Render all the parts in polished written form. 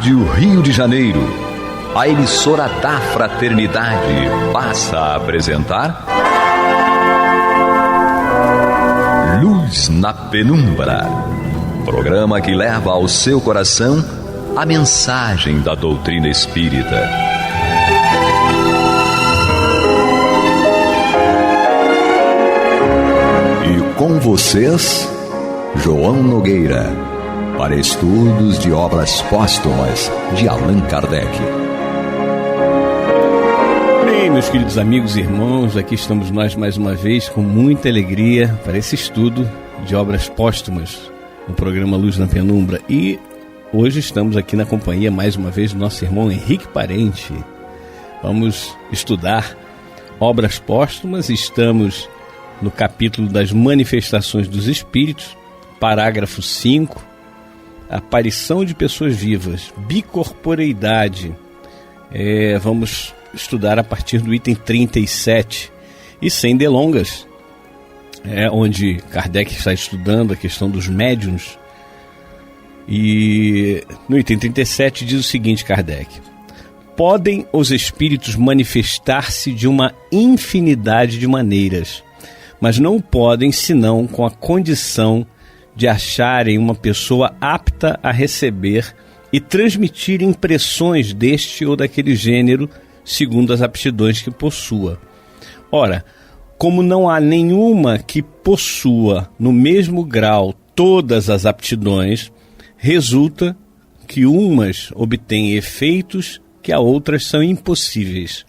Rádio Rio de Janeiro, a emissora da Fraternidade, passa a apresentar Luz na Penumbra, programa que leva ao seu coração a mensagem da doutrina espírita. E com vocês, João Nogueira, para estudos de obras póstumas de Allan Kardec. Bem, meus queridos amigos e irmãos, aqui estamos nós mais uma vez com muita alegria para esse estudo de obras póstumas no programa Luz na Penumbra. E hoje estamos aqui na companhia mais uma vez do nosso irmão Henrique Parente. Vamos estudar obras póstumas. Estamos no capítulo das manifestações dos espíritos, parágrafo 5, aparição de pessoas vivas, bicorporeidade. Vamos estudar a partir do item 37. E sem delongas, onde Kardec está estudando a questão dos médiuns. E no item 37 diz o seguinte, Kardec: podem os espíritos manifestar-se de uma infinidade de maneiras, mas não podem senão com a condição de acharem uma pessoa apta a receber e transmitir impressões deste ou daquele gênero, segundo as aptidões que possua. Ora, como não há nenhuma que possua no mesmo grau todas as aptidões, resulta que umas obtêm efeitos que a outras são impossíveis.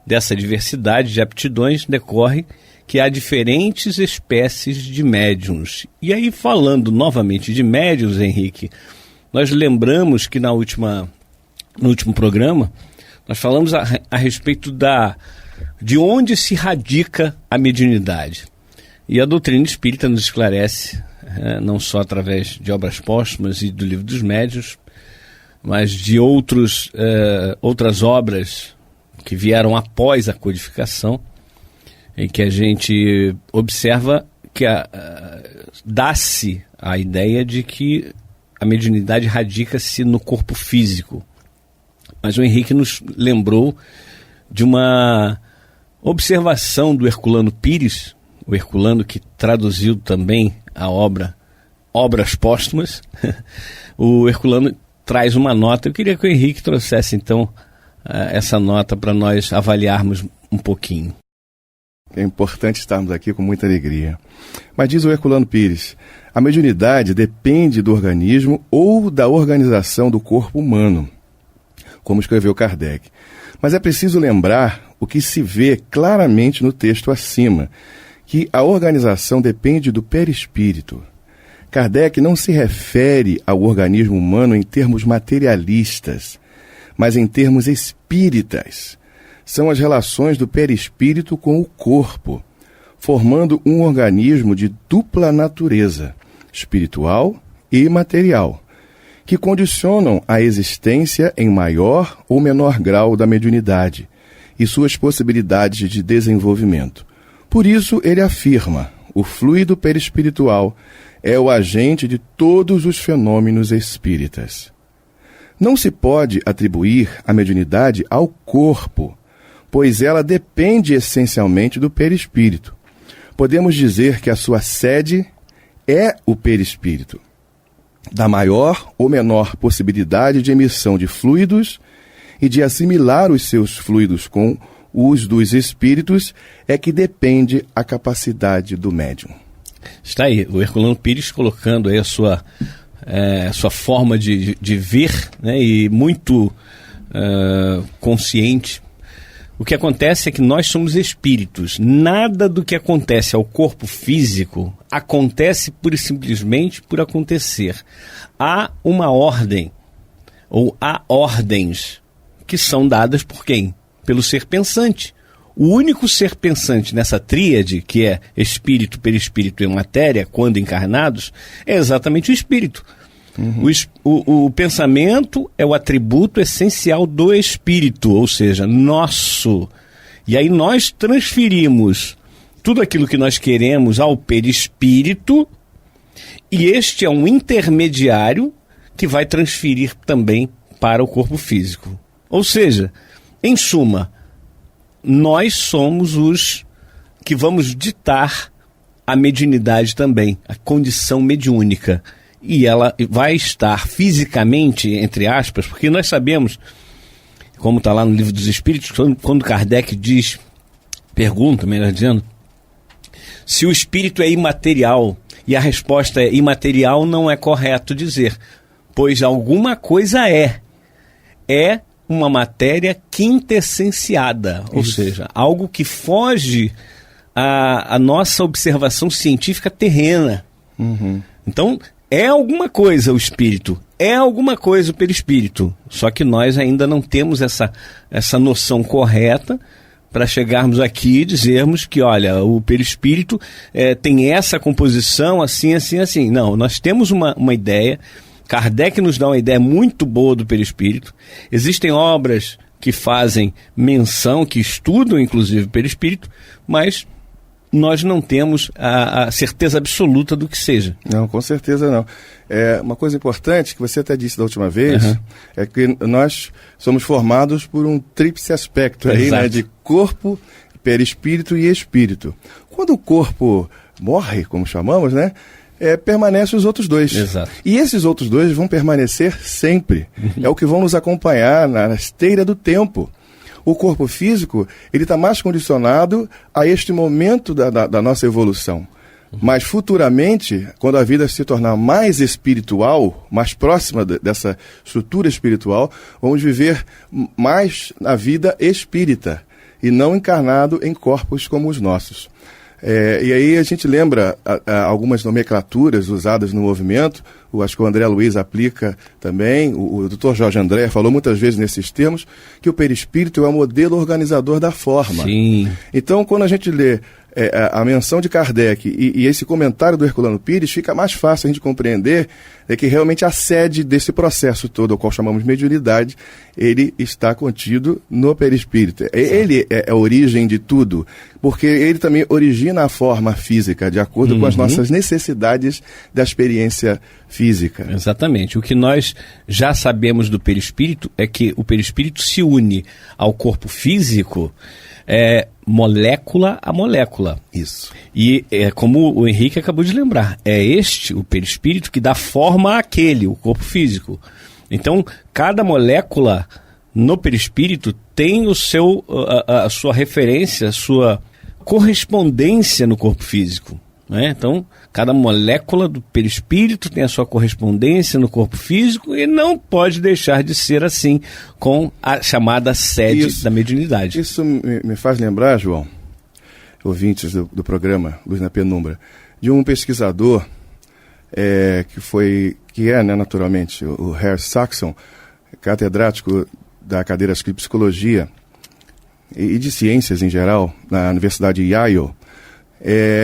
Dessa diversidade de aptidões decorre que há diferentes espécies de médiuns. E aí, falando novamente de médiuns, Henrique, nós lembramos que no último programa, nós falamos a respeito de onde se radica a mediunidade. E a doutrina espírita nos esclarece, não só através de obras póstumas e do Livro dos Médiuns, mas de outras obras que vieram após a codificação, em que a gente observa que dá-se a ideia de que a mediunidade radica-se no corpo físico. Mas o Henrique nos lembrou de uma observação do Herculano Pires, o Herculano que traduziu também a obra Obras Póstumas. O Herculano traz uma nota. Eu queria que o Henrique trouxesse então essa nota para nós avaliarmos um pouquinho. É importante estarmos aqui com muita alegria. Mas diz o Herculano Pires, a mediunidade depende do organismo ou da organização do corpo humano, como escreveu Kardec. Mas é preciso lembrar o que se vê claramente no texto acima, que a organização depende do perispírito. Kardec não se refere ao organismo humano em termos materialistas, mas em termos espíritas. São as relações do perispírito com o corpo, formando um organismo de dupla natureza, espiritual e material, que condicionam a existência em maior ou menor grau da mediunidade e suas possibilidades de desenvolvimento. Por isso, ele afirma, o fluido perispiritual é o agente de todos os fenômenos espíritas. Não se pode atribuir a mediunidade ao corpo, pois ela depende essencialmente do perispírito. Podemos dizer que a sua sede é o perispírito. Da maior ou menor possibilidade de emissão de fluidos e de assimilar os seus fluidos com os dos espíritos é que depende a capacidade do médium. Está aí, o Herculano Pires colocando aí a sua forma de ver, né, e muito consciente. O que acontece é que nós somos espíritos. Nada do que acontece ao corpo físico acontece pura e simplesmente por acontecer. Há uma ordem, ou há ordens, que são dadas por quem? Pelo ser pensante. O único ser pensante nessa tríade, que é espírito, perispírito e matéria, quando encarnados, é exatamente o espírito. O pensamento é o atributo essencial do espírito, ou seja, nosso. E aí nós transferimos tudo aquilo que nós queremos ao perispírito, e este é um intermediário que vai transferir também para o corpo físico. Ou seja, em suma, nós somos os que vamos ditar a mediunidade também, a condição mediúnica. E ela vai estar fisicamente, entre aspas, porque nós sabemos, como está lá no Livro dos Espíritos, quando Kardec pergunta, melhor dizendo, se o espírito é imaterial, e a resposta é imaterial, não é correto dizer, pois alguma coisa é uma matéria quintessenciada, ou seja, algo que foge à nossa observação científica terrena. Então, é alguma coisa o espírito, é alguma coisa o perispírito, só que nós ainda não temos essa noção correta para chegarmos aqui e dizermos que, olha, o perispírito tem essa composição assim, assim, assim. Não, nós temos uma ideia. Kardec nos dá uma ideia muito boa do perispírito. Existem obras que fazem menção, que estudam inclusive o perispírito, mas nós não temos a certeza absoluta do que seja. Não, com certeza não. Uma coisa importante, que você até disse da última vez, é que nós somos formados por um tríplice aspecto aí, né, de corpo, perispírito e espírito. Quando o corpo morre, como chamamos, né, permanecem os outros dois. Exato. E esses outros dois vão permanecer sempre. É o que vão nos acompanhar na esteira do tempo. O corpo físico, ele está mais condicionado a este momento da nossa evolução. Mas futuramente, quando a vida se tornar mais espiritual, mais próxima dessa estrutura espiritual, vamos viver mais na vida espírita e não encarnado em corpos como os nossos. E aí a gente lembra algumas nomenclaturas usadas no movimento, acho que o André Luiz aplica também, o Dr. Jorge André falou muitas vezes nesses termos, que o perispírito é o modelo organizador da forma. Sim. Então, quando a gente lê a menção de Kardec e esse comentário do Herculano Pires, fica mais fácil a gente compreender que realmente a sede desse processo todo, ao qual chamamos de mediunidade, ele está contido no perispírito. Ele é a origem de tudo, porque ele também origina a forma física, de acordo com as nossas necessidades da experiência física. Exatamente. O que nós já sabemos do perispírito é que o perispírito se une ao corpo físico molécula a molécula. Isso. E como o Henrique acabou de lembrar, o perispírito que dá forma àquele, o corpo físico. Então, cada molécula no perispírito tem a sua referência, a sua correspondência no corpo físico. Né? Então, cada molécula do perispírito tem a sua correspondência no corpo físico e não pode deixar de ser assim com a chamada sede da mediunidade. Isso me faz lembrar, João, ouvintes do programa Luz na Penumbra, de um pesquisador que é naturalmente, o Herr Saxon, catedrático da cadeira de Psicologia e de Ciências em geral, na Universidade de Yale,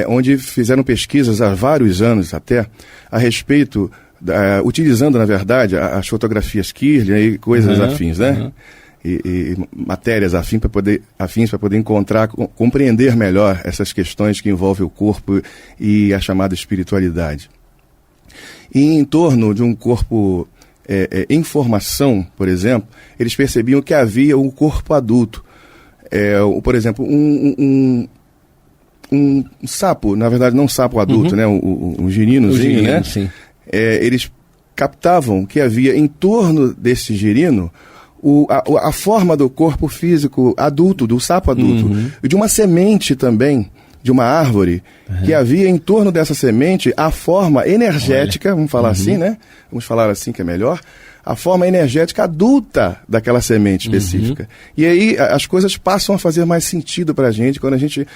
onde fizeram pesquisas há vários anos até, a respeito, utilizando, na verdade, as fotografias Kirlian e coisas afins, né? E matérias afins para poder encontrar, compreender melhor essas questões que envolvem o corpo e a chamada espiritualidade. E em torno de um corpo em formação, por exemplo, eles percebiam que havia um corpo adulto. Por exemplo, um sapo, na verdade não um sapo adulto, né? Um girinozinho, né? Sim. Eles captavam que havia em torno desse girino a forma do corpo físico adulto, do sapo adulto, e de uma semente também, de uma árvore, que havia em torno dessa semente a forma energética, vamos falar assim, né? Vamos falar assim que é melhor, a forma energética adulta daquela semente específica. E aí as coisas passam a fazer mais sentido para a gente quando a gente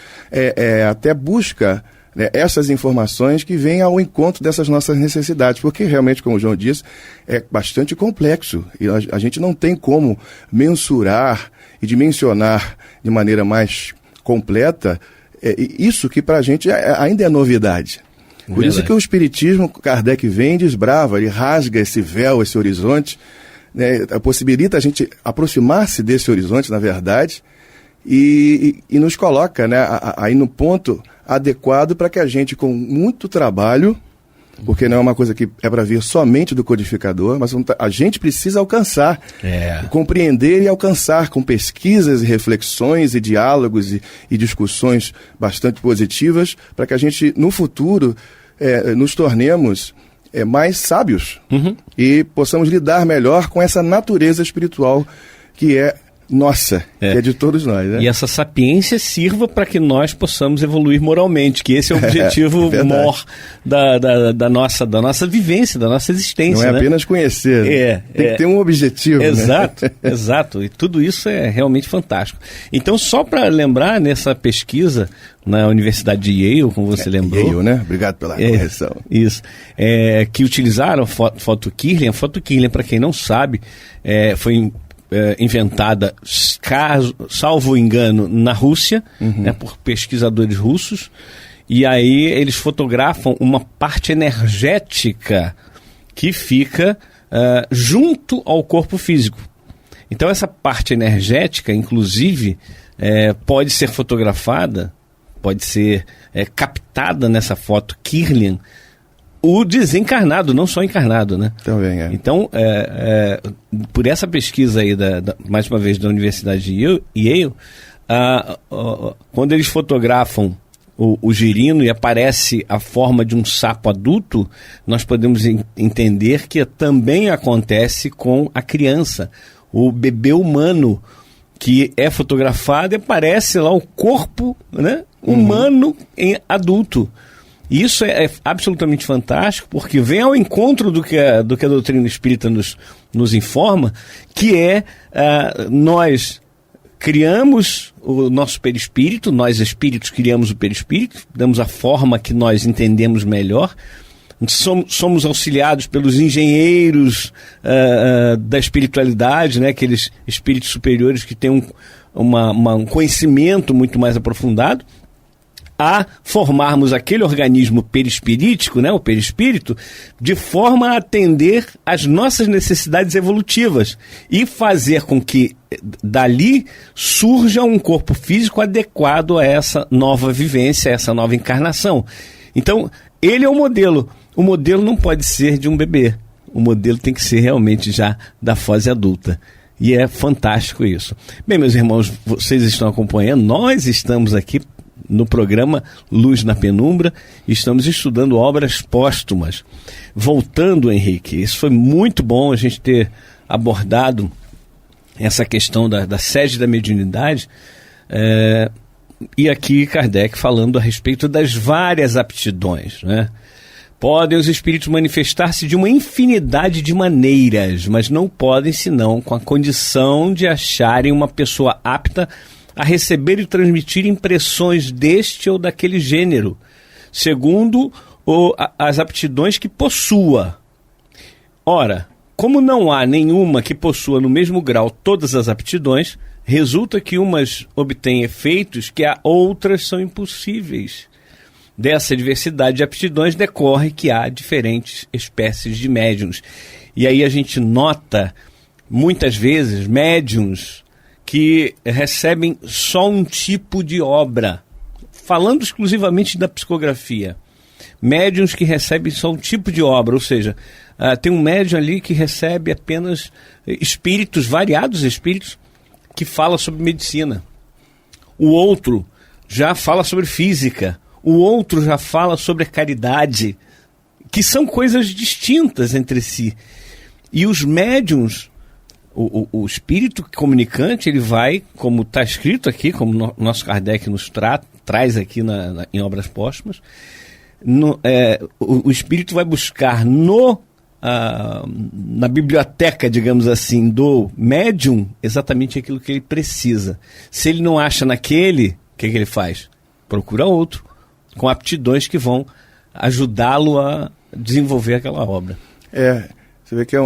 até busca, né, essas informações que vêm ao encontro dessas nossas necessidades, porque realmente, como o João disse, é bastante complexo e a gente não tem como mensurar e dimensionar de maneira mais completa isso que para a gente ainda é novidade. Por isso que o Espiritismo, Kardec vem e desbrava, ele rasga esse véu, esse horizonte, né, possibilita a gente aproximar-se desse horizonte, na verdade, e nos coloca, né, aí no ponto adequado para que a gente, com muito trabalho, porque não é uma coisa que é para vir somente do codificador, mas a gente precisa alcançar, compreender e alcançar com pesquisas e reflexões e diálogos e discussões bastante positivas, para que a gente, no futuro, nos tornemos mais sábios e possamos lidar melhor com essa natureza espiritual que é nossa, que é de todos nós, né? E essa sapiência sirva para que nós possamos evoluir moralmente, que esse é o objetivo maior da nossa vivência, da nossa existência. Não é apenas conhecer, tem que ter um objetivo. Exato, né? Exato. E tudo isso é realmente fantástico. Então, só para lembrar, nessa pesquisa na Universidade de Yale, como você lembrou... Yale, né? Obrigado pela correção. Isso. Que utilizaram foto Kirlian. A foto Kirlian, para quem não sabe, foi... inventada, salvo engano, na Rússia, por pesquisadores russos, e aí eles fotografam uma parte energética que fica junto ao corpo físico. Então essa parte energética, inclusive, pode ser fotografada, pode ser captada nessa foto Kirlian, o desencarnado, não só encarnado, né? Também Então, por essa pesquisa aí, mais uma vez, da Universidade de Yale, quando eles fotografam o girino e aparece a forma de um sapo adulto, nós podemos entender que também acontece com a criança, o bebê humano, que é fotografado e aparece lá o corpo, né, humano em adulto. E isso é absolutamente fantástico, porque vem ao encontro do que a doutrina espírita nos informa, que nós criamos o nosso perispírito, nós espíritos criamos o perispírito, damos a forma que nós entendemos melhor, somos auxiliados pelos engenheiros da espiritualidade, né, aqueles espíritos superiores que têm um conhecimento muito mais aprofundado, a formarmos aquele organismo perispirítico, né, o perispírito, de forma a atender às nossas necessidades evolutivas e fazer com que dali surja um corpo físico adequado a essa nova vivência, a essa nova encarnação. Então, ele é o modelo. O modelo não pode ser de um bebê. O modelo tem que ser realmente já da fase adulta. E é fantástico isso. Bem, meus irmãos, vocês estão acompanhando, nós estamos aqui no programa Luz na Penumbra, estamos estudando obras póstumas. Voltando, Henrique, isso foi muito bom a gente ter abordado essa questão da sede da mediunidade, e aqui Kardec falando a respeito das várias aptidões, né? Podem os espíritos manifestar-se de uma infinidade de maneiras, mas não podem senão com a condição de acharem uma pessoa apta a receber e transmitir impressões deste ou daquele gênero, segundo as aptidões que possua. Ora, como não há nenhuma que possua no mesmo grau todas as aptidões, resulta que umas obtêm efeitos que a outras são impossíveis. Dessa diversidade de aptidões decorre que há diferentes espécies de médiuns. E aí a gente nota, muitas vezes, médiuns que recebem só um tipo de obra, falando exclusivamente da psicografia. Médiuns que recebem só um tipo de obra, ou seja, tem um médium ali que recebe apenas espíritos, variados espíritos, que fala sobre medicina. O outro já fala sobre física. O outro já fala sobre a caridade, que são coisas distintas entre si. E os médiuns, o espírito comunicante, ele vai, como está escrito aqui, como nosso Kardec nos traz aqui em Obras Póstumas, o espírito vai buscar na biblioteca, digamos assim, do médium, exatamente aquilo que ele precisa. Se ele não acha naquele, o que ele faz? Procura outro, com aptidões que vão ajudá-lo a desenvolver aquela obra. Você vê que é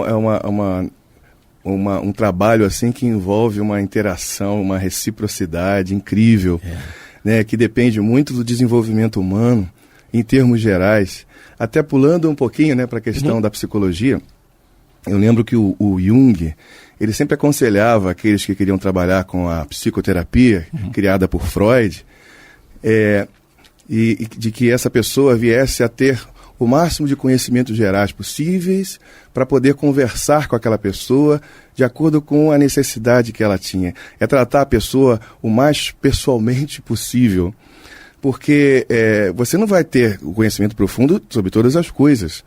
um trabalho assim que envolve uma interação, uma reciprocidade incrível, né, que depende muito do desenvolvimento humano, em termos gerais. Até pulando um pouquinho, né, para a questão da psicologia, eu lembro que o Jung, ele sempre aconselhava aqueles que queriam trabalhar com a psicoterapia, criada por Freud, e de que essa pessoa viesse a ter o máximo de conhecimentos gerais possíveis para poder conversar com aquela pessoa de acordo com a necessidade que ela tinha. É tratar a pessoa o mais pessoalmente possível, porque você não vai ter o conhecimento profundo sobre todas as coisas,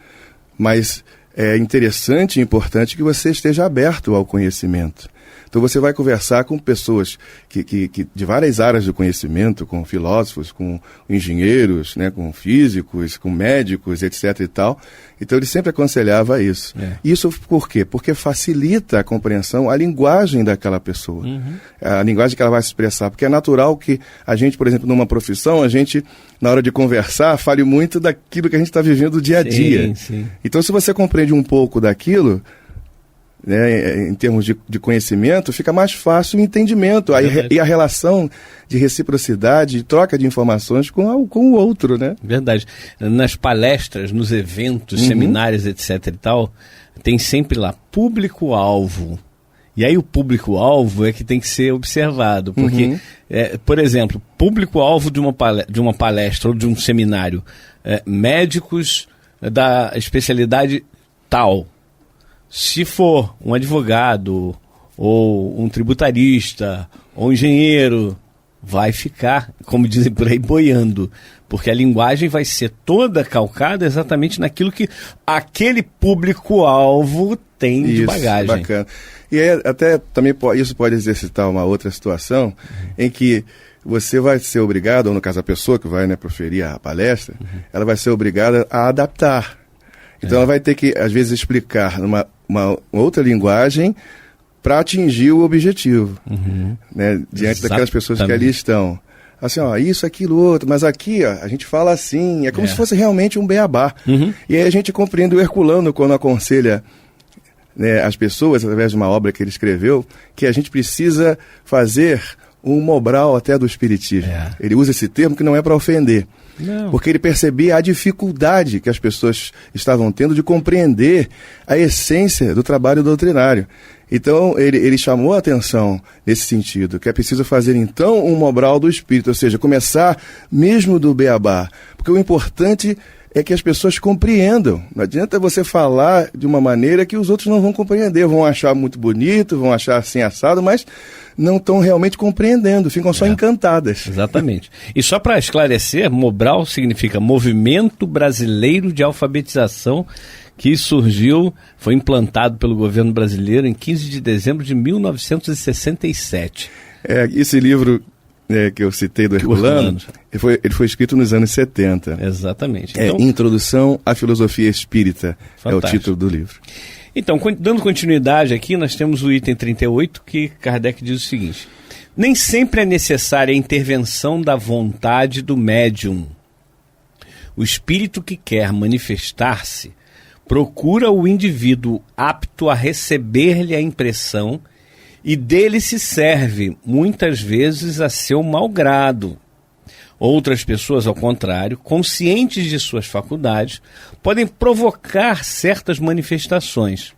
mas é interessante e importante que você esteja aberto ao conhecimento. Então você vai conversar com pessoas que de várias áreas do conhecimento, com filósofos, com engenheiros, né, com físicos, com médicos, etc. e tal. Então ele sempre aconselhava isso. Isso por quê? Porque facilita a compreensão, a linguagem daquela pessoa. A linguagem que ela vai se expressar. Porque é natural que a gente, por exemplo, numa profissão, a gente, na hora de conversar, fale muito daquilo que a gente está vivendo dia a dia. Sim. Então se você compreende um pouco daquilo, né, em termos de conhecimento, fica mais fácil o entendimento e a relação de reciprocidade, de troca de informações com o outro, né? Verdade. Nas palestras, nos eventos, seminários, etc. e tal, tem sempre lá público-alvo. E aí o público-alvo é que tem que ser observado, porque, por exemplo, público-alvo de uma palestra ou de um seminário, médicos da especialidade tal. Se for um advogado, ou um tributarista, ou um engenheiro, vai ficar, como dizem por aí, boiando. Porque a linguagem vai ser toda calcada exatamente naquilo que aquele público-alvo tem de bagagem. Isso, bacana. E aí, até também isso pode exercitar uma outra situação em que você vai ser obrigado, ou no caso a pessoa que vai, né, proferir a palestra, ela vai ser obrigada a adaptar. Então ela vai ter que, às vezes, explicar uma outra linguagem para atingir o objetivo, né, diante daquelas pessoas que ali estão. Assim, ó, isso, aquilo, outro, mas aqui, ó, a gente fala assim, é como se fosse realmente um beabá. E aí a gente compreende o Herculano quando aconselha, né, as pessoas, através de uma obra que ele escreveu, que a gente precisa fazer um Mobral até do Espiritismo. Ele usa esse termo que não é para ofender. Não. Porque ele percebia a dificuldade que as pessoas estavam tendo de compreender a essência do trabalho doutrinário. Então, ele chamou a atenção nesse sentido, que é preciso fazer, então, um Mobral do Espírito, ou seja, começar mesmo do beabá. Porque o importante é que as pessoas compreendam. Não adianta você falar de uma maneira que os outros não vão compreender, vão achar muito bonito, vão achar assim assado, mas não estão realmente compreendendo, ficam só encantadas. Exatamente. E só para esclarecer, Mobral significa Movimento Brasileiro de Alfabetização, que surgiu, foi implantado pelo governo brasileiro em 15 de dezembro de 1967. Esse livro que eu citei do Herculano, ele foi escrito nos anos 70. Exatamente. Então, Introdução à Filosofia Espírita, fantástico. É o título do livro. Então, dando continuidade aqui, nós temos o item 38, que Kardec diz o seguinte: nem sempre é necessária a intervenção da vontade do médium. O espírito que quer manifestar-se procura o indivíduo apto a receber-lhe a impressão e dele se serve, muitas vezes, a seu malgrado. Outras pessoas, ao contrário, conscientes de suas faculdades, podem provocar certas manifestações.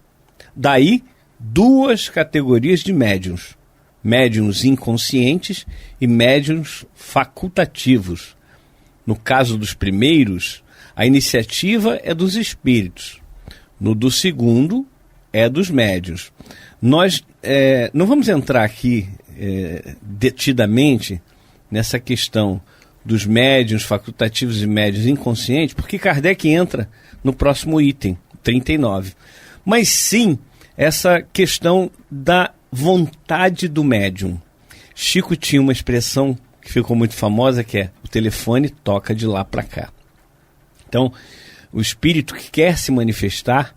Daí, duas categorias de médiuns: médiuns inconscientes e médiuns facultativos. No caso dos primeiros, a iniciativa é dos espíritos. No do segundo, é dos médiuns. Nós não vamos entrar aqui detidamente nessa questão dos médiuns facultativos e médiuns inconscientes, porque Kardec entra no próximo item, 39. Mas sim, essa questão da vontade do médium. Chico tinha uma expressão que ficou muito famosa, que é: o telefone toca de lá para cá. Então, o espírito que quer se manifestar,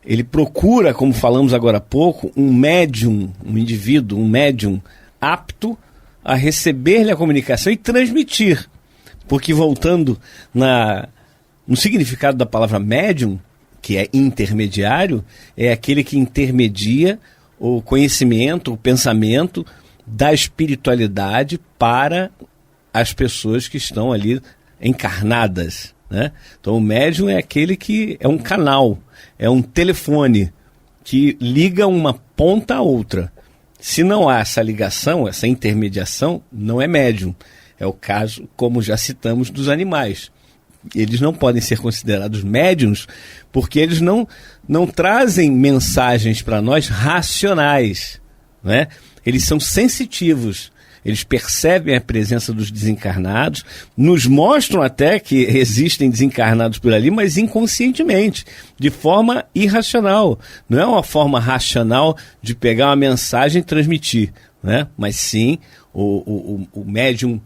ele procura, como falamos agora há pouco, um médium, um indivíduo, um médium apto a receber-lhe a comunicação e transmitir. Porque, voltando no significado da palavra médium, que é intermediário, é aquele que intermedia o conhecimento, o pensamento da espiritualidade para as pessoas que estão ali encarnadas, né? Então o médium é aquele que é um canal, é um telefone que liga uma ponta a outra. Se não há essa ligação, essa intermediação, não é médium. É o caso, como já citamos, dos animais. eles não podem ser considerados médiuns porque eles não trazem mensagens para nós racionais, né? Eles são sensitivos, eles percebem a presença dos desencarnados, nos mostram até que existem desencarnados por ali, mas inconscientemente, de forma irracional. Não é uma forma racional de pegar uma mensagem e transmitir, né? Mas sim, o médium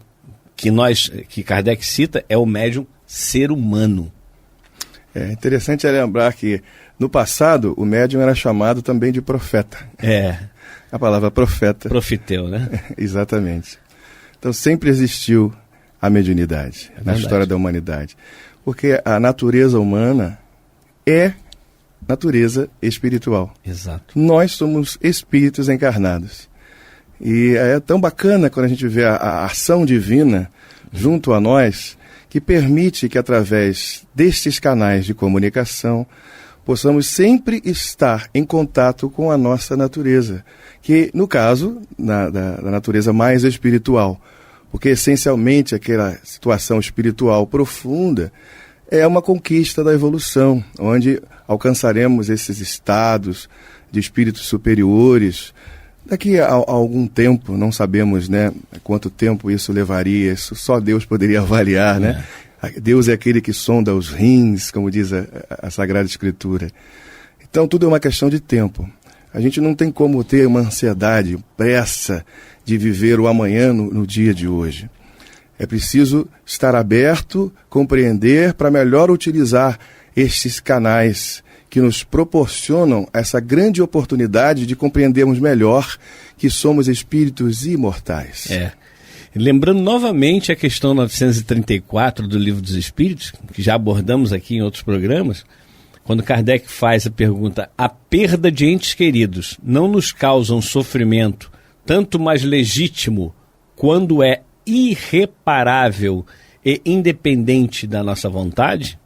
que Kardec cita é o médium ser humano. É interessante lembrar que no passado o médium era chamado também de profeta. A palavra profeta. Profeteu, né? Exatamente. Então sempre existiu a mediunidade na história da humanidade. Porque a natureza humana é natureza espiritual. Exato. Nós somos espíritos encarnados. E é tão bacana quando a gente vê a ação divina junto a nós, que permite que através destes canais de comunicação possamos sempre estar em contato com a nossa natureza, que no caso da natureza mais espiritual, porque essencialmente aquela situação espiritual profunda é uma conquista da evolução, onde alcançaremos esses estados de espíritos superiores. Daqui a algum tempo, não sabemos, né, quanto tempo isso levaria, isso só Deus poderia avaliar, né? Deus é aquele que sonda os rins, como diz a Sagrada Escritura. Então tudo é uma questão de tempo. A gente não tem como ter uma ansiedade, pressa de viver o amanhã no dia de hoje. É preciso estar aberto, compreender para melhor utilizar estes canais que nos proporcionam essa grande oportunidade de compreendermos melhor que somos espíritos imortais. Lembrando novamente a questão 934 do Livro dos Espíritos, que já abordamos aqui em outros programas, quando Kardec faz a pergunta: a perda de entes queridos não nos causa um sofrimento tanto mais legítimo quando é irreparável e independente da nossa vontade?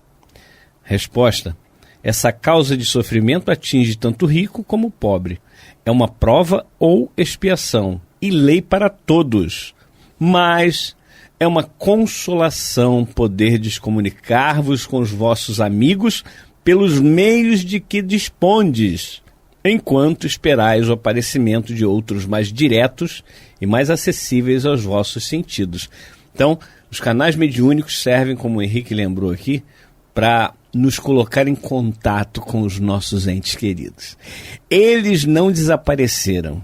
Resposta: essa causa de sofrimento atinge tanto o rico como o pobre. É uma prova ou expiação, e lei para todos. Mas é uma consolação poderdes comunicar-vos com os vossos amigos pelos meios de que dispondes, enquanto esperais o aparecimento de outros mais diretos e mais acessíveis aos vossos sentidos. Então, os canais mediúnicos servem, como o Henrique lembrou aqui, para nos colocar em contato com os nossos entes queridos. Eles não desapareceram,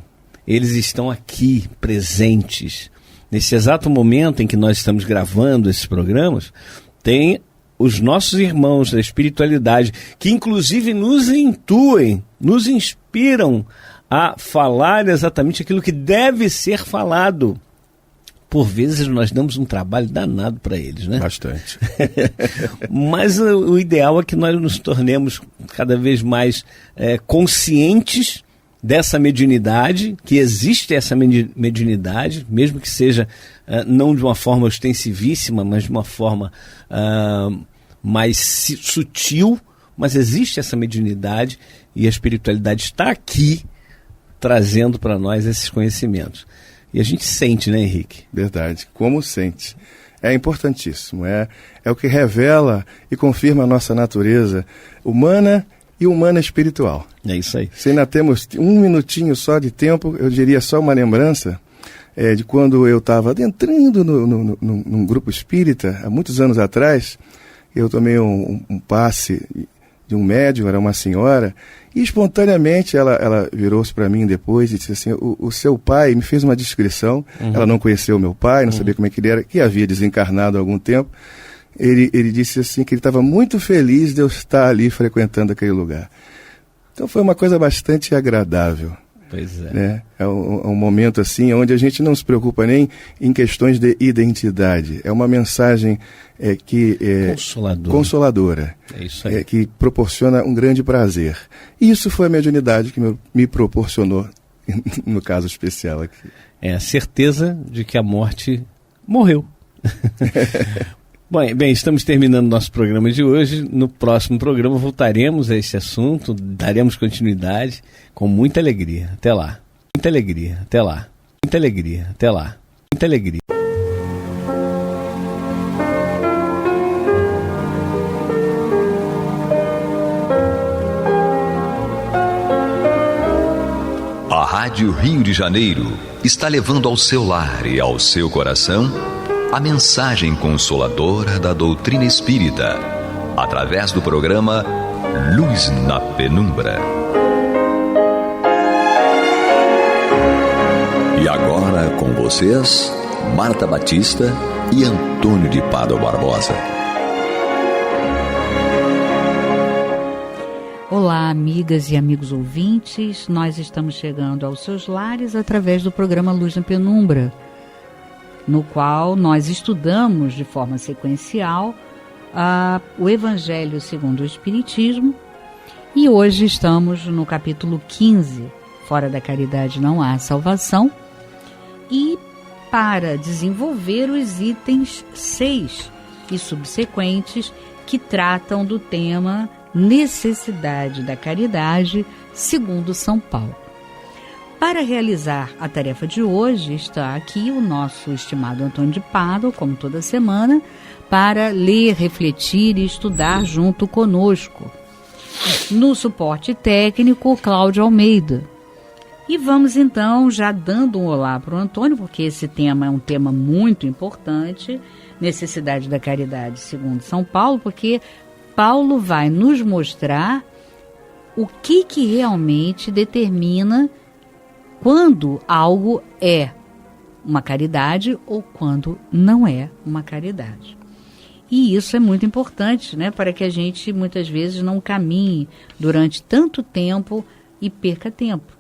eles estão aqui, presentes. Nesse exato momento em que nós estamos gravando esses programas, tem os nossos irmãos da espiritualidade, que inclusive nos intuem, nos inspiram a falar exatamente aquilo que deve ser falado. Por vezes nós damos um trabalho danado para eles, né? Bastante. Mas o ideal é que nós nos tornemos cada vez mais conscientes dessa mediunidade, que existe essa mediunidade, mesmo que seja não de uma forma ostensivíssima, mas de uma forma mais sutil, mas existe essa mediunidade e a espiritualidade está aqui trazendo para nós esses conhecimentos. E a gente sente, né, Henrique? Verdade, como sente. É importantíssimo, é o que revela e confirma a nossa natureza humana e humana espiritual. É isso aí. Se ainda temos um minutinho só de tempo, eu diria só uma lembrança de quando eu estava adentrando num grupo espírita, há muitos anos atrás. Eu tomei um passe de um médium, era uma senhora, e espontaneamente ela virou-se para mim depois e disse assim: o seu pai me fez uma descrição. Ela não conheceu o meu pai, não sabia como é que ele era, que havia desencarnado há algum tempo. Ele disse assim que ele estava muito feliz de eu estar ali frequentando aquele lugar. Então foi uma coisa bastante agradável. Pois é. Né? É um momento assim onde a gente não se preocupa nem em questões de identidade. É uma mensagem que é consoladora. É isso aí. Que proporciona um grande prazer. E isso foi a mediunidade que me proporcionou, no caso especial aqui. É a certeza de que a morte morreu. Bem, estamos terminando nosso programa de hoje. No próximo programa voltaremos a esse assunto, daremos continuidade com muita alegria. Até lá. Muita alegria. Até lá. Muita alegria. Até lá. Muita alegria. Rádio Rio de Janeiro está levando ao seu lar e ao seu coração a mensagem consoladora da doutrina espírita, através do programa Luz na Penumbra. E agora com vocês, Marta Batista e Antônio de Pádua Barbosa. Olá, amigas e amigos ouvintes, nós estamos chegando aos seus lares através do programa Luz na Penumbra, no qual nós estudamos de forma sequencial o Evangelho segundo o Espiritismo, e hoje estamos no capítulo 15, Fora da Caridade não há salvação, e para desenvolver os itens 6 e subsequentes que tratam do tema necessidade da caridade, segundo São Paulo. Para realizar a tarefa de hoje, está aqui o nosso estimado Antônio de Pádua, como toda semana, para ler, refletir e estudar junto conosco. No suporte técnico, Cláudio Almeida. E vamos então já dando um olá para o Antônio, porque esse tema é um tema muito importante, necessidade da caridade, segundo São Paulo, porque Paulo vai nos mostrar o que realmente determina quando algo é uma caridade ou quando não é uma caridade. E isso é muito importante, né, para que a gente muitas vezes não caminhe durante tanto tempo e perca tempo,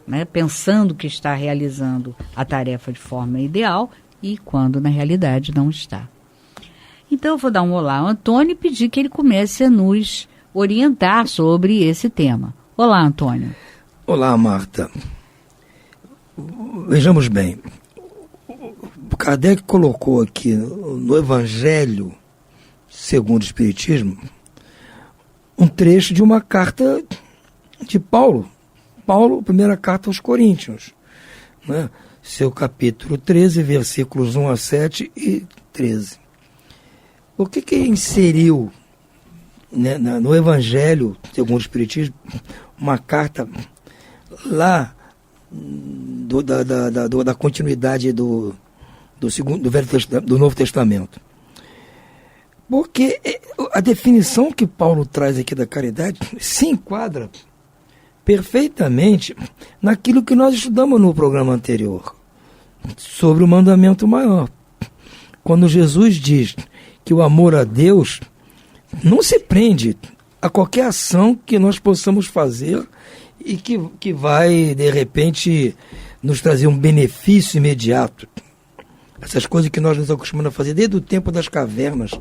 né, pensando que está realizando a tarefa de forma ideal e quando na realidade não está. Então eu vou dar um olá ao Antônio e pedir que ele comece a nos orientar sobre esse tema. Olá, Antônio. Olá, Marta. Vejamos bem. O Kardec colocou aqui no Evangelho segundo o Espiritismo um trecho de uma carta de Paulo. Paulo, primeira carta aos Coríntios, né? Seu capítulo 13, versículos 1 a 7 e 13. O que inseriu, né, no Evangelho segundo o Espiritismo uma carta lá da continuidade do Novo Testamento? Porque a definição que Paulo traz aqui da caridade se enquadra perfeitamente naquilo que nós estudamos no programa anterior, sobre o mandamento maior. Quando Jesus diz que o amor a Deus não se prende a qualquer ação que nós possamos fazer e que vai, de repente, nos trazer um benefício imediato. Essas coisas que nós nos acostumamos a fazer desde o tempo das cavernas,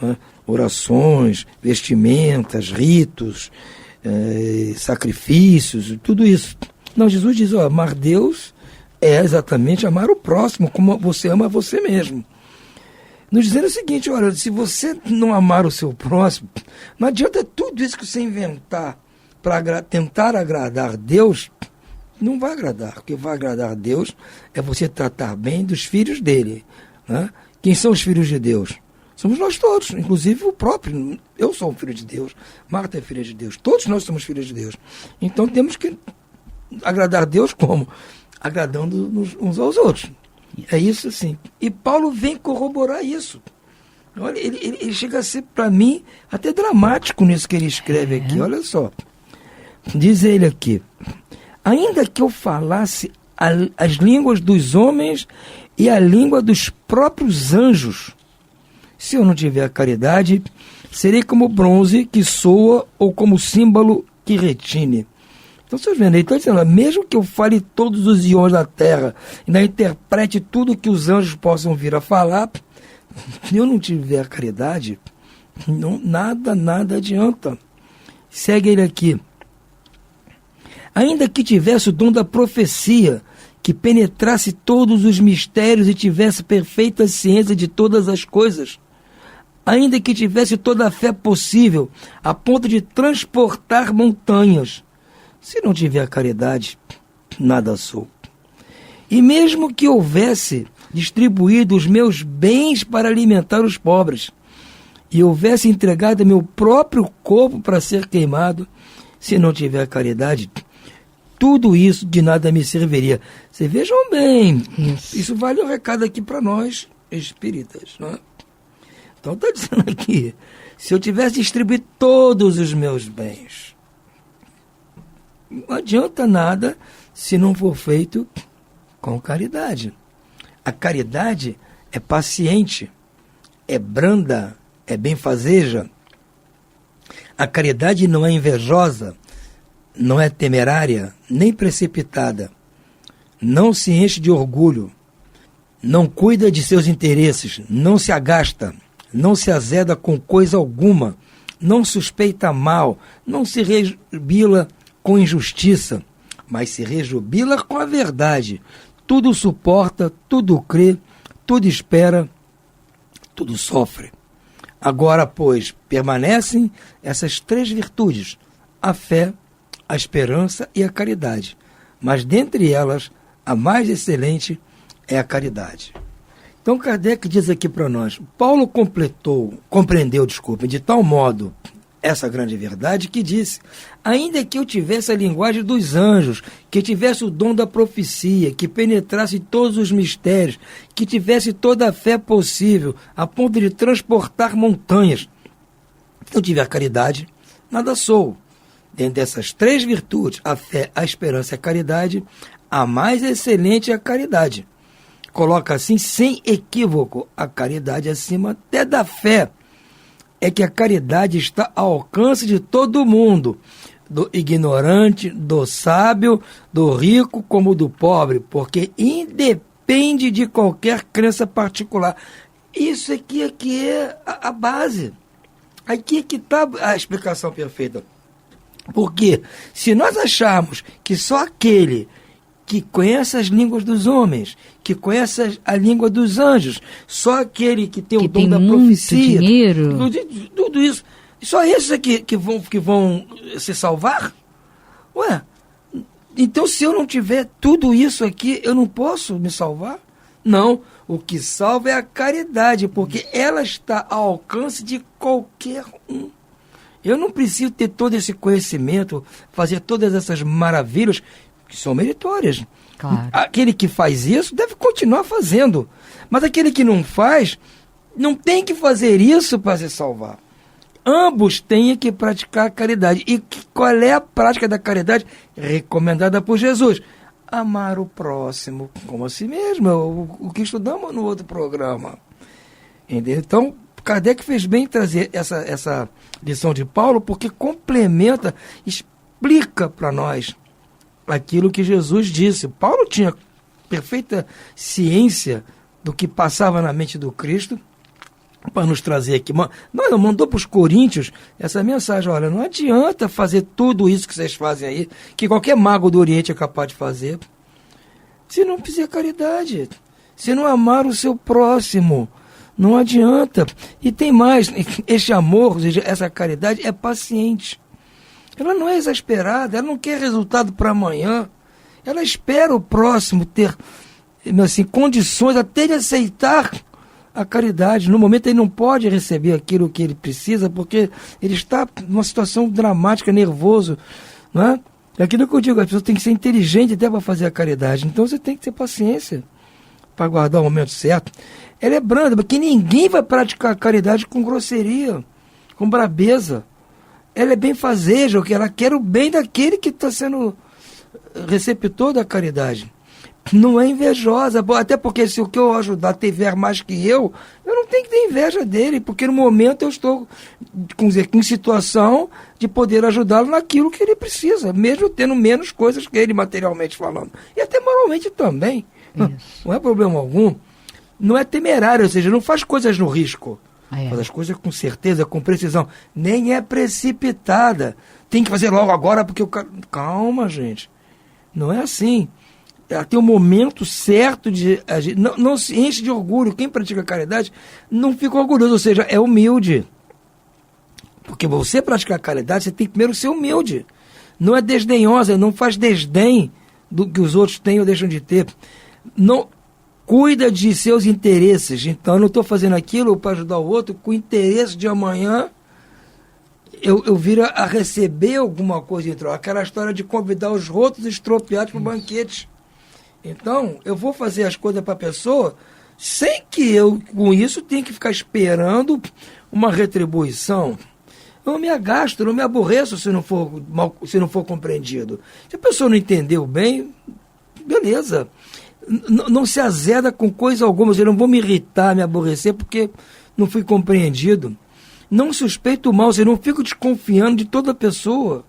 né? Orações, vestimentas, ritos, sacrifícios, tudo isso. Não, Jesus diz, amar Deus é exatamente amar o próximo, como você ama você mesmo. Nos dizendo o seguinte, olha, se você não amar o seu próximo, não adianta tudo isso que você inventar para tentar agradar Deus, não vai agradar. O que vai agradar a Deus é você tratar bem dos filhos dele, né? Quem são os filhos de Deus? Somos nós todos, inclusive o próprio. Eu sou um filho de Deus, Marta é filha de Deus, todos nós somos filhos de Deus. Então temos que agradar Deus como? Agradando uns aos outros. É isso, sim. E Paulo vem corroborar isso. Olha, ele chega a ser, para mim, até dramático nisso que ele escreve aqui. Olha só. Diz ele aqui: ainda que eu falasse as línguas dos homens e a língua dos próprios anjos, se eu não tiver a caridade, serei como bronze que soa ou como símbolo que retine. Então, vocês vendo, ele está dizendo, mesmo que eu fale todos os ions da terra, ainda interprete tudo que os anjos possam vir a falar, se eu não tiver a caridade, nada adianta. Segue ele aqui. Ainda que tivesse o dom da profecia, que penetrasse todos os mistérios e tivesse perfeita ciência de todas as coisas, ainda que tivesse toda a fé possível, a ponto de transportar montanhas, se não tiver a caridade, nada sou. E mesmo que houvesse distribuído os meus bens para alimentar os pobres, e houvesse entregado meu próprio corpo para ser queimado, se não tiver a caridade, tudo isso de nada me serviria. Vocês vejam bem, Isso. vale um recado aqui para nós espíritas, não é? Então está dizendo aqui, se eu tivesse distribuído todos os meus bens, não adianta nada se não for feito com caridade. A caridade é paciente, é branda, é benfazeja. A caridade não é invejosa, não é temerária, nem precipitada. Não se enche de orgulho, não cuida de seus interesses, não se agasta, não se azeda com coisa alguma, não suspeita mal, não se rejubila com injustiça, mas se rejubila com a verdade. Tudo suporta, tudo crê, tudo espera, tudo sofre. Agora, pois, permanecem essas 3 virtudes, a fé, a esperança e a caridade. Mas dentre elas, a mais excelente é a caridade. Então Kardec diz aqui para nós, Paulo compreendeu de tal modo essa grande verdade que disse, ainda que eu tivesse a linguagem dos anjos, que tivesse o dom da profecia, que penetrasse todos os mistérios, que tivesse toda a fé possível, a ponto de transportar montanhas, se eu tiver caridade, nada sou. Dentro dessas 3 virtudes, a fé, a esperança e a caridade, a mais excelente é a caridade. Coloca assim, sem equívoco, a caridade acima até da fé. É que a caridade está ao alcance de todo mundo, do ignorante, do sábio, do rico como do pobre, porque independe de qualquer crença particular. Isso aqui é a base. Aqui é que está a explicação perfeita. Porque se nós acharmos que só aquele que conhece as línguas dos homens, que conhece a língua dos anjos, só aquele que tem o dom da profecia, dinheiro, tudo isso, só esses aqui que vão se salvar? Ué, então se eu não tiver tudo isso aqui, eu não posso me salvar? Não, o que salva é a caridade, porque ela está ao alcance de qualquer um. Eu não preciso ter todo esse conhecimento, fazer todas essas maravilhas que são meritórias. Claro. Aquele que faz isso deve continuar fazendo. Mas aquele que não faz, não tem que fazer isso para se salvar. Ambos têm que praticar a caridade. E qual é a prática da caridade recomendada por Jesus? Amar o próximo como a si mesmo, o que estudamos no outro programa. Entendeu? Então, Kardec fez bem em trazer essa lição de Paulo, porque complementa, explica para nós aquilo que Jesus disse. Paulo tinha perfeita ciência do que passava na mente do Cristo para nos trazer aqui. Não, mandou para os coríntios essa mensagem, olha, não adianta fazer tudo isso que vocês fazem aí, que qualquer mago do Oriente é capaz de fazer, se não fizer caridade, se não amar o seu próximo. Não adianta. E tem mais, este amor, ou seja, essa caridade é paciente. Ela não é exasperada, ela não quer resultado para amanhã. Ela espera o próximo ter assim, condições até de aceitar a caridade. No momento ele não pode receber aquilo que ele precisa, porque ele está numa situação dramática, nervoso. Não é? É aquilo que eu digo, a pessoa tem que ser inteligente até para fazer a caridade. Então você tem que ter paciência para aguardar o momento certo. Ela é branda, porque ninguém vai praticar a caridade com grosseria, com brabeza. Ela é benfazeja, porque ela quer o bem daquele que está sendo receptor da caridade. Não é invejosa, até porque se o que eu ajudar tiver mais que eu não tenho que ter inveja dele, porque no momento eu estou em situação de poder ajudá-lo naquilo que ele precisa, mesmo tendo menos coisas que ele materialmente falando. E até moralmente também. Não é problema algum. Não é temerário, ou seja, não faz coisas no risco. Faz as coisas com certeza, com precisão. Nem é precipitada. Tem que fazer logo agora porque o cara... Calma, gente. Não é assim. Ela tem um momento certo de agir. Não se enche de orgulho. Quem pratica caridade não fica orgulhoso, ou seja, é humilde. Porque você praticar caridade, você tem que primeiro ser humilde. Não é desdenhosa, não faz desdém do que os outros têm ou deixam de ter. Não cuida de seus interesses. Então, eu não estou fazendo aquilo para ajudar o outro com o interesse de amanhã eu viro a receber alguma coisa em troca. Aquela história de convidar os rotos estropiados para o banquete. Então, eu vou fazer as coisas para a pessoa sem que eu, com isso, tenha que ficar esperando uma retribuição. Eu não me agasto, eu não me aborreço se não for compreendido. Se a pessoa não entendeu bem, beleza. Não se azeda com coisa alguma. Eu não vou me irritar, me aborrecer, porque não fui compreendido. Não suspeito mal, eu não fico desconfiando de toda pessoa.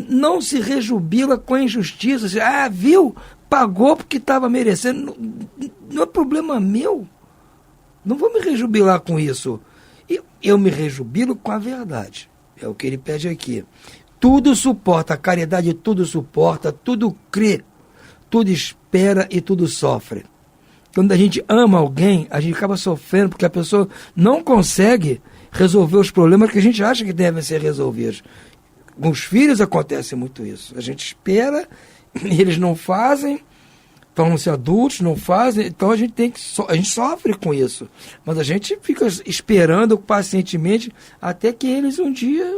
Não se rejubila com a injustiça. Viu? Pagou porque estava merecendo. Não é problema meu. Não vou me rejubilar com isso. Eu me rejubilo com a verdade. É o que ele pede aqui. Tudo suporta, a caridade tudo suporta, tudo crê, tudo espera e tudo sofre. Quando a gente ama alguém, a gente acaba sofrendo porque a pessoa não consegue resolver os problemas que a gente acha que devem ser resolvidos. Com os filhos acontece muito isso. A gente espera, eles não fazem, tornam-se adultos, não fazem, então a gente sofre com isso. Mas a gente fica esperando pacientemente até que eles um dia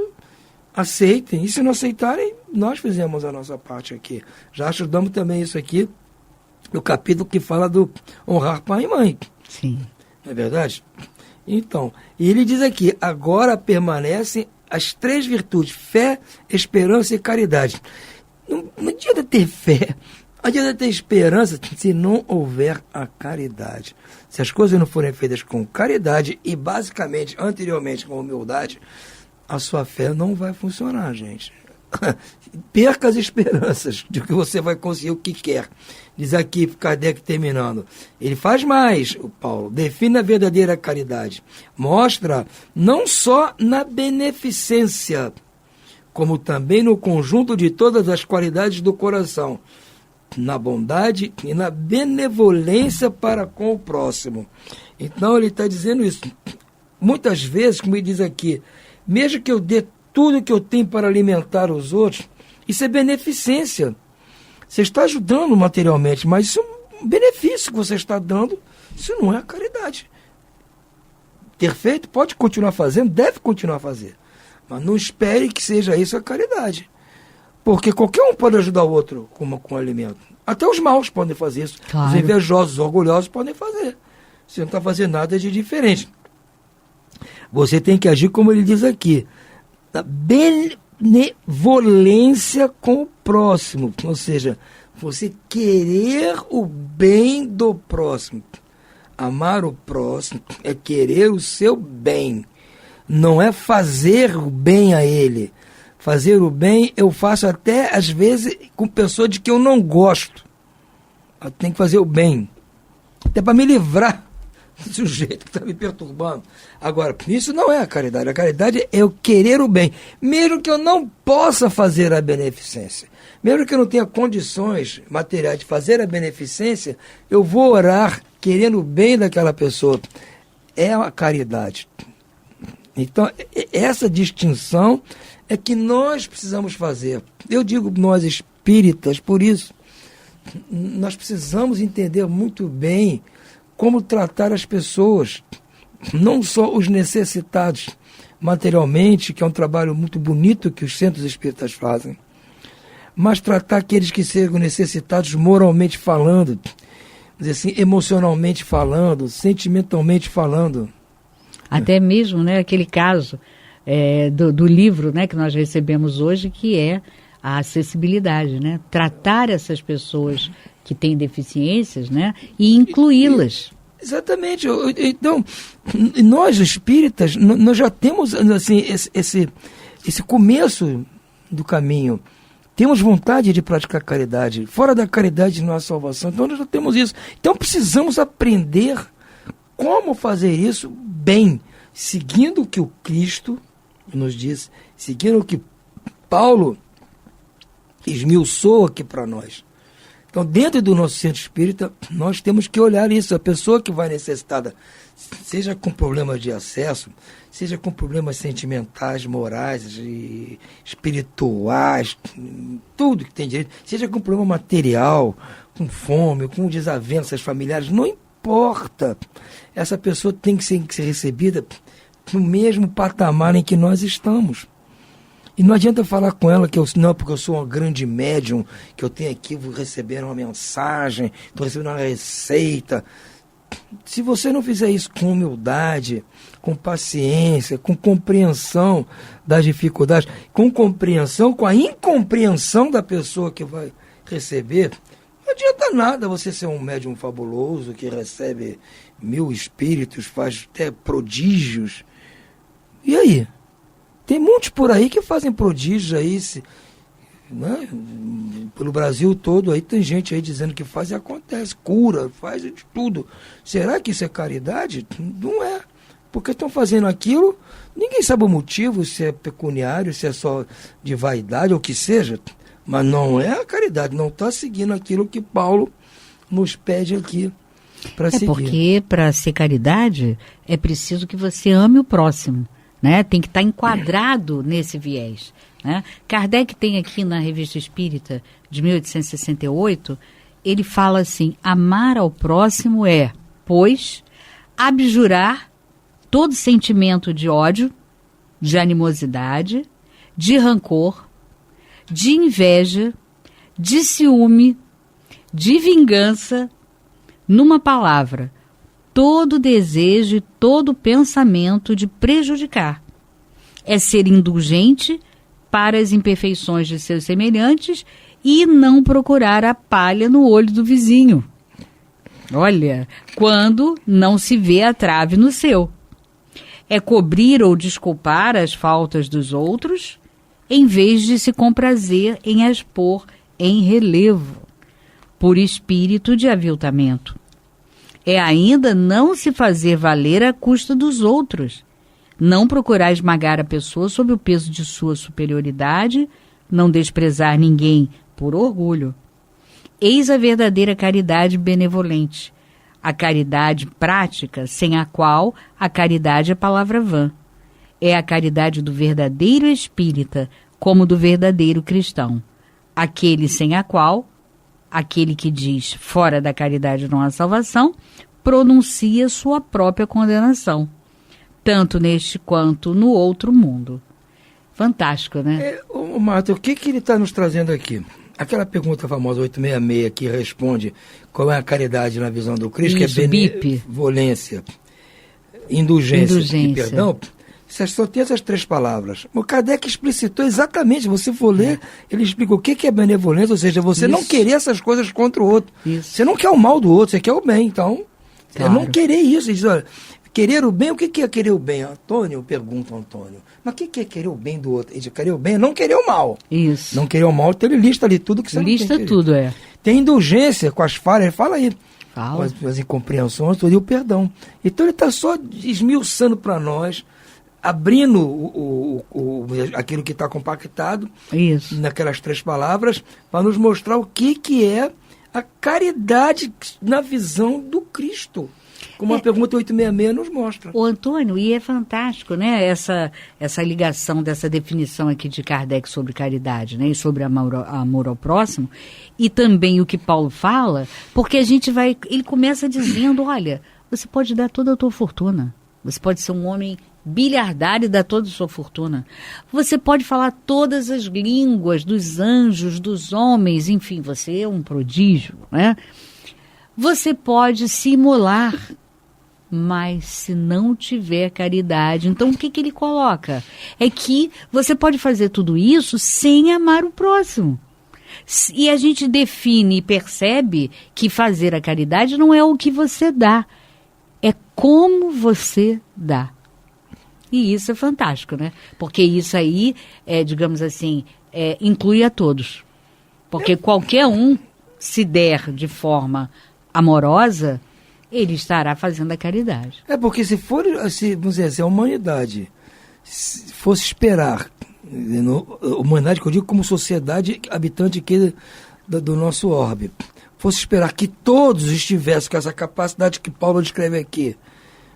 aceitem. E se não aceitarem, nós fizemos a nossa parte aqui. Já estudamos também isso aqui no capítulo que fala do honrar pai e mãe. Sim. Não é verdade? Então, e ele diz aqui, agora permanecem as 3 virtudes, fé, esperança e caridade. Não adianta ter fé, não adianta ter esperança se não houver a caridade. Se as coisas não forem feitas com caridade e basicamente, anteriormente, com humildade, a sua fé não vai funcionar, gente. Perca as esperanças de que você vai conseguir o que quer. Diz aqui Kardec terminando. Ele faz mais, o Paulo. Define a verdadeira caridade. Mostra não só na beneficência, como também no conjunto de todas as qualidades do coração, na bondade e na benevolência para com o próximo. Então ele está dizendo isso. Muitas vezes, como ele diz aqui, mesmo que eu dê tudo que eu tenho para alimentar os outros, isso é beneficência. Você está ajudando materialmente, mas isso é um benefício que você está dando, isso não é a caridade. Ter feito, pode continuar fazendo, deve continuar a fazer. Mas não espere que seja isso a caridade. Porque qualquer um pode ajudar o outro com alimento. Até os maus podem fazer isso. Claro. Os invejosos, os orgulhosos podem fazer. Você não está fazendo nada de diferente. Você tem que agir como ele diz aqui. Da benevolência com o próximo. Ou seja, você querer o bem do próximo. Amar o próximo é querer o seu bem. Não é fazer o bem a ele. Fazer o bem eu faço até, às vezes, com pessoas de que eu não gosto. Eu tenho que fazer o bem. Até para me livrar do sujeito que está me perturbando. Agora, isso não é a caridade. A caridade é eu querer o bem. Mesmo que eu não possa fazer a beneficência. Mesmo que eu não tenha condições materiais de fazer a beneficência, eu vou orar querendo o bem daquela pessoa. É a caridade. Então, essa distinção é que nós precisamos fazer. Eu digo nós espíritas, por isso, nós precisamos entender muito bem como tratar as pessoas, não só os necessitados materialmente, que é um trabalho muito bonito que os centros espíritas fazem, mas tratar aqueles que sejam necessitados moralmente falando, dizer assim, emocionalmente falando, sentimentalmente falando. Até mesmo, né, aquele caso do livro, né, que nós recebemos hoje, que é a acessibilidade, né? Tratar essas pessoas que têm deficiências, né, e incluí-las. Exatamente. Então, nós espíritas, nós já temos assim, esse começo do caminho. Temos vontade de praticar caridade. Fora da caridade não há salvação. Então, nós já temos isso. Então, precisamos aprender como fazer isso bem, seguindo o que o Cristo nos diz, seguindo o que Paulo esmiuçou aqui para nós. Então, dentro do nosso centro espírita, nós temos que olhar isso. A pessoa que vai necessitada, seja com problemas de acesso, seja com problemas sentimentais, morais, espirituais, tudo que tem direito, seja com problema material, com fome, com desavenças familiares, não importa. Essa pessoa tem que ser recebida no mesmo patamar em que nós estamos. E não adianta falar com ela que não, porque eu sou uma grande médium, que eu tenho aqui, vou receber uma mensagem, estou recebendo uma receita. Se você não fizer isso com humildade, com paciência, com compreensão das dificuldades, com compreensão, com a incompreensão da pessoa que vai receber, não adianta nada você ser um médium fabuloso que recebe 1000 espíritos, faz até prodígios. E aí? Tem muitos por aí que fazem prodígios aí, né? Pelo Brasil todo aí tem gente aí dizendo que faz e acontece, cura, faz de tudo. Será que isso é caridade? Não é. Porque estão fazendo aquilo, ninguém sabe o motivo, se é pecuniário, se é só de vaidade ou o que seja, mas não é a caridade, não está seguindo aquilo que Paulo nos pede aqui para seguir. Porque para ser caridade é preciso que você ame o próximo, né? Tem que estar enquadrado nesse viés, né? Kardec tem aqui na Revista Espírita de 1868, ele fala assim: amar ao próximo é, pois, abjurar todo sentimento de ódio, de animosidade, de rancor, de inveja, de ciúme, de vingança, numa palavra, todo desejo e todo pensamento de prejudicar. É ser indulgente para as imperfeições de seus semelhantes e não procurar a palha no olho do vizinho. Olha, quando não se vê a trave no seu. É cobrir ou desculpar as faltas dos outros, em vez de se comprazer em as pôr em relevo, por espírito de aviltamento. É ainda não se fazer valer à custa dos outros, não procurar esmagar a pessoa sob o peso de sua superioridade, não desprezar ninguém por orgulho. Eis a verdadeira caridade benevolente, a caridade prática, sem a qual a caridade é palavra vã. É a caridade do verdadeiro espírita, como do verdadeiro cristão. Aquele sem a qual, aquele que diz fora da caridade não há salvação, pronuncia sua própria condenação, tanto neste quanto no outro mundo. Fantástico, né? Marta, o que ele está nos trazendo aqui? Aquela pergunta famosa 866 que responde qual é a caridade na visão do Cristo, isso, que é benevolência, indulgência e perdão. Você só tem essas 3 palavras. O Kardec explicitou exatamente, se você for ler, ele explica o que é benevolência, ou seja, você não querer essas coisas contra o outro. Isso. Você não quer o mal do outro, você quer o bem. Então, claro. Não querer isso. Ele diz, olha, querer o bem, o que é querer o bem? Antônio, pergunta Antônio. Mas o que é querer o bem do outro? Ele diz, querer o bem é não querer o mal. Isso. Não querer o mal, então ele lista ali tudo que você lista não tem tudo, é. Tem indulgência com as falhas, ele fala aí. Fala. Com as incompreensões, tudo, e o perdão. Então ele está só esmiuçando para nós, abrindo aquilo que está compactado, isso, naquelas 3 palavras, para nos mostrar o que é a caridade na visão do Cristo. Como a pergunta 866 nos mostra. O Antônio, e é fantástico, né, essa ligação dessa definição aqui de Kardec sobre caridade, né, e sobre amor ao próximo, e também o que Paulo fala, porque ele começa dizendo, olha, você pode dar toda a tua fortuna, você pode ser um homem bilhardário e dar toda a sua fortuna, você pode falar todas as línguas dos anjos, dos homens, enfim, você é um prodígio, né? Você pode se imolar, mas se não tiver caridade, então o que ele coloca? É que você pode fazer tudo isso sem amar o próximo. E a gente define e percebe que fazer a caridade não é o que você dá, é como você dá. E isso é fantástico, né? Porque isso aí, digamos assim, inclui a todos. Porque qualquer um, se der de forma amorosa, ele estará fazendo a caridade. Porque vamos dizer, se a humanidade fosse esperar, a humanidade que eu digo como sociedade habitante aqui do nosso orbe, fosse esperar que todos estivessem com essa capacidade que Paulo descreve aqui,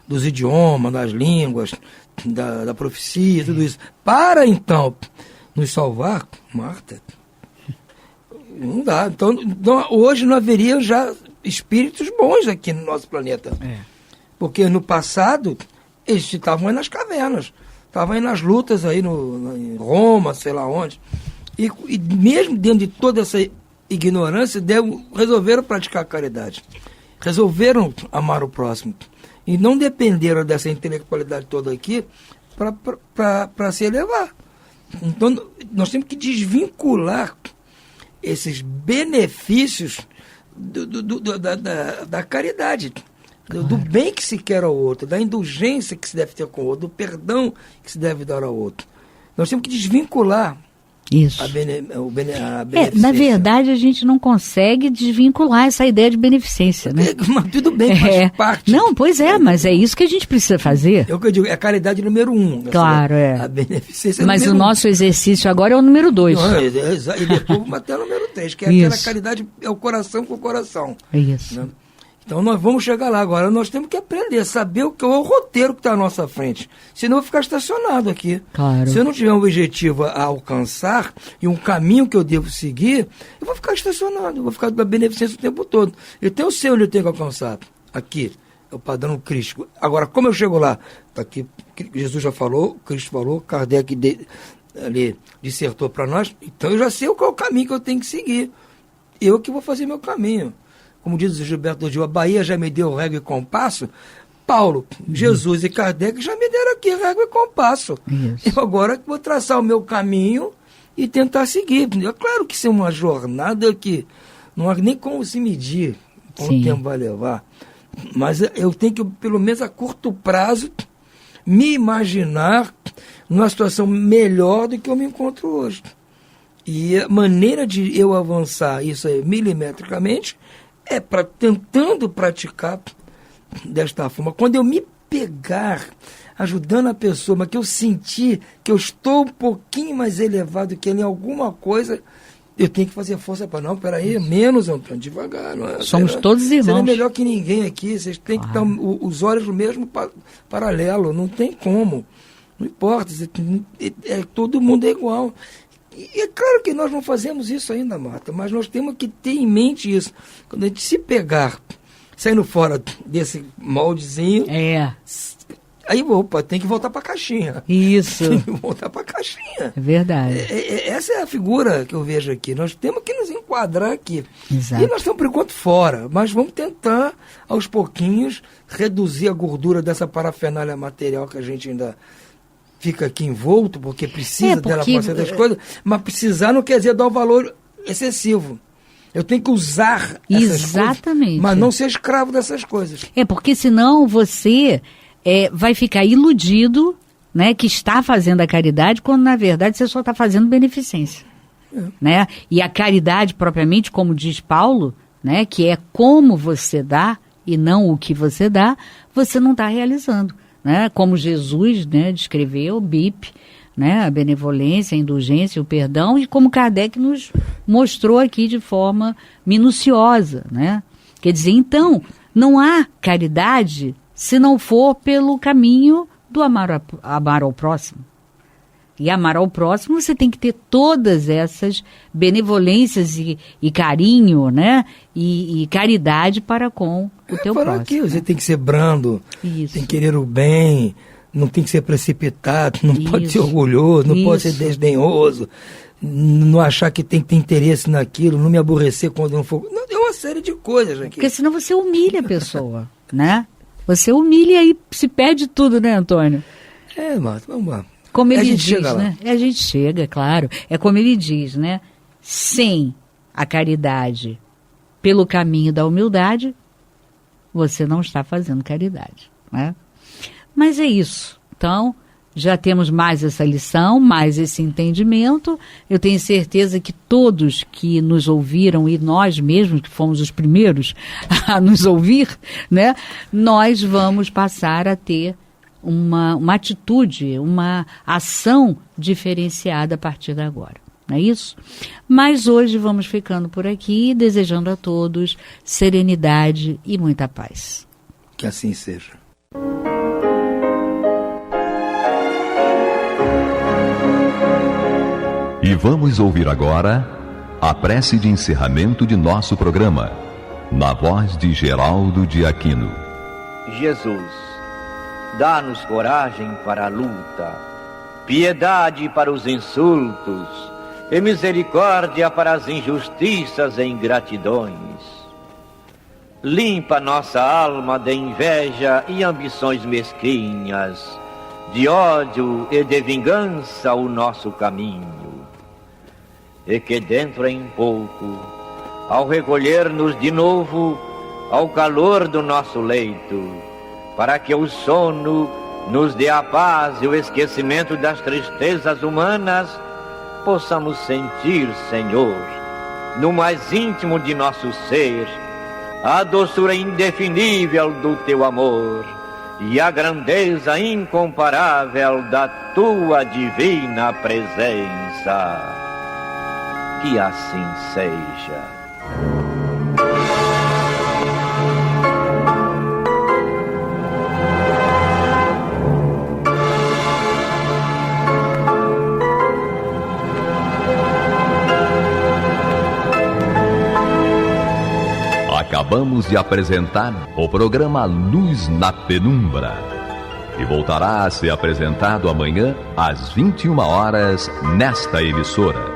dos idiomas, das línguas, da profecia, tudo isso, para então nos salvar, Marta, não dá. Então, hoje não haveria já espíritos bons aqui no nosso planeta. Porque no passado Eles estavam aí nas cavernas, estavam aí nas lutas aí em Roma, sei lá onde. E mesmo dentro de toda essa ignorância, resolveram praticar a caridade. Resolveram amar o próximo. E não dependeram dessa intelectualidade toda aqui para se elevar. Então, nós temos que desvincular esses benefícios da caridade. Do bem que se quer ao outro, da indulgência que se deve ter com o outro, do perdão que se deve dar ao outro. Nós temos que desvincular isso. A beneficência. Na verdade, a gente não consegue desvincular essa ideia de beneficência, né? Mas tudo bem, faz parte. Não, pois mas é isso que a gente precisa fazer. É o que eu digo, é a caridade número 1. Claro, A beneficência mas o nosso exercício agora é o número 2. E depois vamos até o número 3, que é aquela caridade, é o coração com o coração. É isso. Né? Então nós vamos chegar lá agora. Nós temos que aprender, saber o roteiro que está à nossa frente. Senão eu vou ficar estacionado aqui. Claro. Se eu não tiver um objetivo a alcançar e um caminho que eu devo seguir, eu vou ficar estacionado. Eu vou ficar da beneficência o tempo todo. Eu sei onde eu tenho que alcançar. Aqui. É o padrão crístico. Agora, como eu chego lá? Tá aqui, Jesus já falou, Cristo falou, Kardec ali dissertou para nós. Então eu já sei qual é o caminho que eu tenho que seguir. Eu que vou fazer meu caminho. Como diz o Gilberto Gil, a Bahia já me deu régua e compasso. Paulo, Jesus e Kardec já me deram aqui régua e compasso. Isso. Eu agora vou traçar o meu caminho e tentar seguir. É claro que isso é uma jornada que não há nem como se medir quanto tempo vai levar. Mas eu tenho que, pelo menos a curto prazo, me imaginar numa situação melhor do que eu me encontro hoje. E a maneira de eu avançar isso aí milimetricamente é tentando praticar desta forma. Quando eu me pegar ajudando a pessoa, mas que eu sentir que eu estou um pouquinho mais elevado que ele em alguma coisa, eu tenho que fazer força para não, peraí, menos, Antônio, devagar. Não é? Somos todos irmãos. Você não é melhor que ninguém aqui, vocês têm que estar os olhos no mesmo paralelo, não tem como. Não importa, todo mundo é igual. E é claro que nós não fazemos isso ainda, Marta, mas nós temos que ter em mente isso. Quando a gente se pegar, saindo fora desse moldezinho, aí, tem que voltar para a caixinha. Isso. Tem que voltar para a caixinha. É verdade. Essa é a figura que eu vejo aqui. Nós temos que nos enquadrar aqui. Exato. E nós estamos, por enquanto, fora. Mas vamos tentar, aos pouquinhos, reduzir a gordura dessa parafernália material que a gente ainda fica aqui envolto, porque precisa dela para certas coisas, mas precisar não quer dizer dar um valor excessivo. Eu tenho que usar essas coisas, mas não ser escravo dessas coisas. Porque senão você vai ficar iludido, né, que está fazendo a caridade, quando na verdade você só está fazendo beneficência. Né? E a caridade propriamente, como diz Paulo, né, que é como você dá e não o que você dá, você não está realizando. Né? Como Jesus, né, descreveu, BIP, né, a benevolência, a indulgência, o perdão, e como Kardec nos mostrou aqui de forma minuciosa. Né? Quer dizer, então, não há caridade se não for pelo caminho do amar ao próximo. E amar ao próximo, você tem que ter todas essas benevolências e carinho, né? E caridade para com o teu próximo. Aqui, você tem que ser brando, tem que querer o bem, não tem que ser precipitado, não pode ser orgulhoso, não pode ser desdenhoso, não achar que tem que ter interesse naquilo, não me aborrecer quando não for... Não, é uma série de coisas aqui. Porque senão você humilha a pessoa, né? Você humilha e aí se perde tudo, né, Antônio? Marta, vamos lá. Como ele diz, né? A gente chega, claro. É como ele diz, né? Sem a caridade pelo caminho da humildade, você não está fazendo caridade, né? Mas é isso. Então, já temos mais essa lição, mais esse entendimento. Eu tenho certeza que todos que nos ouviram, e nós mesmos, que fomos os primeiros a nos ouvir, né? Nós vamos passar a ter uma atitude, uma ação diferenciada a partir de agora, não é isso? Mas hoje vamos ficando por aqui, desejando a todos serenidade e muita paz. Que assim seja. E vamos ouvir agora a prece de encerramento de nosso programa, na voz de Geraldo de Aquino. Jesus, dá-nos coragem para a luta, piedade para os insultos e misericórdia para as injustiças e ingratidões. Limpa nossa alma de inveja e ambições mesquinhas, de ódio e de vingança o nosso caminho. E que dentro em pouco, ao recolher-nos de novo ao calor do nosso leito, para que o sono nos dê a paz e o esquecimento das tristezas humanas, possamos sentir, Senhor, no mais íntimo de nosso ser, a doçura indefinível do Teu amor e a grandeza incomparável da Tua divina presença. Que assim seja. Acabamos de apresentar o programa Luz na Penumbra, que voltará a ser apresentado amanhã às 21 horas nesta emissora.